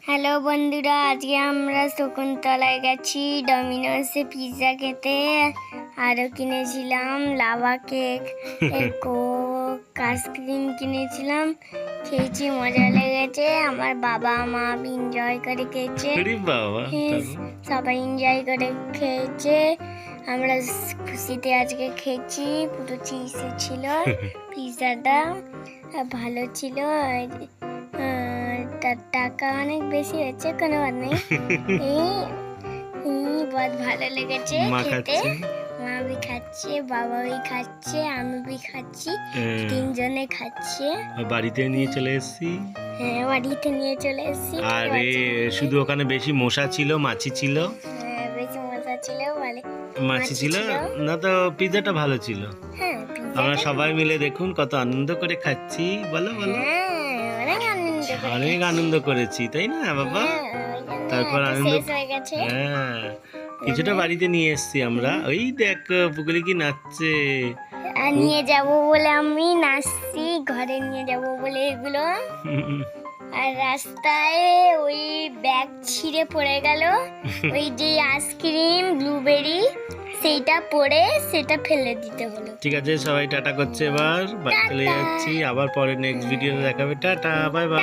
Hello বন্ধুরা, আজকে আমরা শকুন্তলায় গেছি ডমিনোসে পিৎজা খেতে। আরও কিনেছিলাম লাভা কেক, কোক, আইসক্রিম কিনেছিলাম। খেয়েছি, মজা লেগেছে। আমার বাবা মা এনজয় করে খেয়েছে, সবাই এনজয় করে খেয়েছে। আমরা খুশিতে আজকে খেয়েছি। পুরো চিজ ছিল পিৎজাটা, ভালো ছিল। তার টাকা অনেক বেশি হয়েছে, কোনো ব্যাপার নেই। বহুত ভালো লেগেছে খেতে। মা বি খাচ্ছে, বাবা বি খাচ্ছে, আমি বি খাচ্ছি, তিনজনে খাচ্ছে। বাড়িতে নিয়ে চলে এসেছি। হ্যাঁ, বাড়িতে নিয়ে চলে এসেছি। আরে শুধু ওখানে বেশি মশা ছিল, মাছি ছিল। হ্যাঁ, বেশি মজা ছিল, মাছি ছিল না তো পিৎজাটা ভালো ছিল। হ্যাঁ, আমরা সবাই মিলে দেখুন কত আনন্দ করে খাচ্ছি। বলো বলো, অনেক আনন্দ করেছি, তাই না বাবা? তারপর আনন্দ হ্যাঁ, কিছুটা বাড়িতে নিয়ে এসেছি আমরা। ওই দেখ পুকুরে কি নাচছে। নিয়ে যাব বলে আমি নাচছি, ঘরে নিয়ে যাব বলে এগুলো। আর রাস্তায় ওই ব্যাগ ছিঁড়ে পড়ে গেল, ওই যে আইসক্রিম ব্লুবেরি সেইটা পড়ে সেটা ফেলে দিতে হলো। ঠিক আছে, সবাই টাটা করছে, এবার বাড়ি চলে যাচ্ছি। আবার পরে নেক্সট ভিডিও দেখাবে। Tata, bye bye.